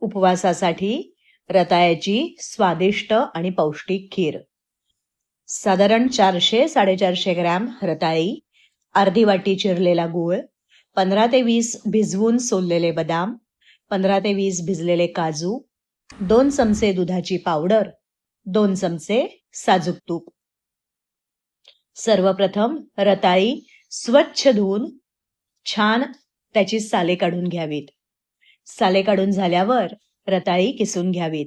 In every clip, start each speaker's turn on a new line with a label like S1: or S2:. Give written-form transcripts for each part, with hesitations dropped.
S1: उपवासासाठी रताळ्याची स्वादिष्ट आणि पौष्टिक खीर. साधारण 400-450 ग्रॅम रताळी, अर्धी वाटी चिरलेला गूळ, 15 ते 20 भिजवून सोललेले बदाम, 15 ते 20 भिजलेले काजू, 2 चमचे दुधाची पावडर, 2 चमचे साजूक तूप. सर्वप्रथम रताळी स्वच्छ धुवून छान त्याची साले काढून घ्यावीत. साले काढून झाल्यावर रताळी किसून घ्यावीत.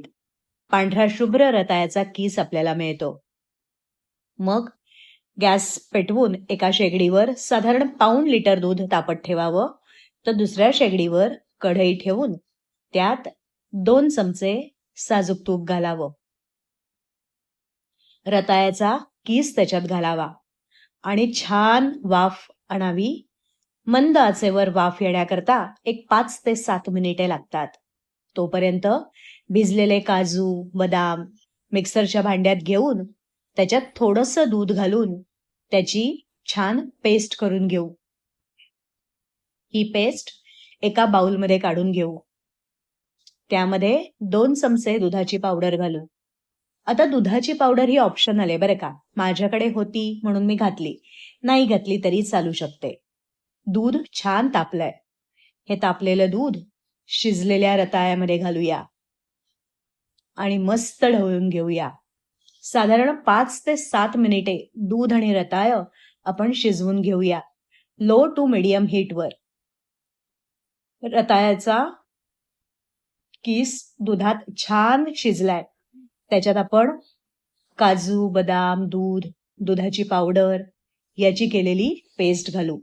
S1: पांढरा शुभ्र रताळ्याचा किस आपल्याला मिळतो. मग गॅस पेटवून एका शेगडीवर साधारण पाऊण लिटर दूध तापत ठेवावं, तर दुसऱ्या शेगडीवर कढई ठेवून त्यात 2 चमचे साजूक तूप घालावं. रताळ्याचा किस त्याच्यात घालावा आणि छान वाफ आणावी. मंद आचेवर वाफ येण्याकरता एक 5 ते 7 मिनिटे लागतात. तोपर्यंत भिजलेले काजू, बदाम मिक्सरच्या भांड्यात घेऊन त्याच्यात थोडंसं दूध घालून त्याची छान पेस्ट करून घेऊ. ही पेस्ट एका बाउलमध्ये काढून घेऊ. त्यामध्ये 2 चमचे दुधाची पावडर घालू. आता दुधाची पावडर ही ऑप्शनल आहे बरं का. माझ्याकडे होती म्हणून मी घातली. नाही घातली तरी चालू शकते. दूध छान तापलंय. हे तापलेलं दूध शिजलेल्या रताळ्यामध्ये घालूया आणि मस्त ढवळून घेऊया. साधारण 5 ते 7 मिनिटे दूध आणि रताळं आपण शिजवून घेऊया, लो टू मीडियम हीटवर. रताळ्याचा किस दुधात छान शिजलाय. त्याच्यात आपण काजू, बदाम, दूध, दुधाची पावडर याची केलेली पेस्ट घालू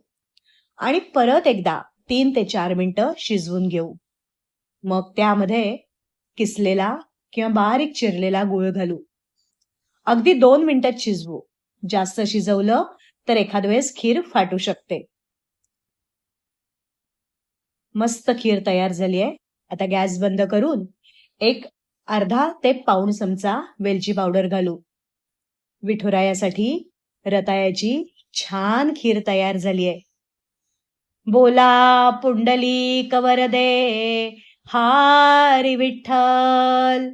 S1: आणि परत एकदा 3 ते 4 मिनिटं शिजवून घेऊ. मग त्यामध्ये किसलेला किंवा बारीक चिरलेला गूळ घालू. अगदी 2 मिनिटात शिजवू. जास्त शिजवलं तर एखाद वेळेस खीर फाटू शकते. मस्त खीर तयार झाली आहे. आता गॅस बंद करून एक अर्धा ते पाऊण चमचा वेलची पावडर घालू. विठुरायासाठी रताळ्याची छान खीर तयार झाली आहे. बोला पुंडलिक वरदे हरी विठ्ठल.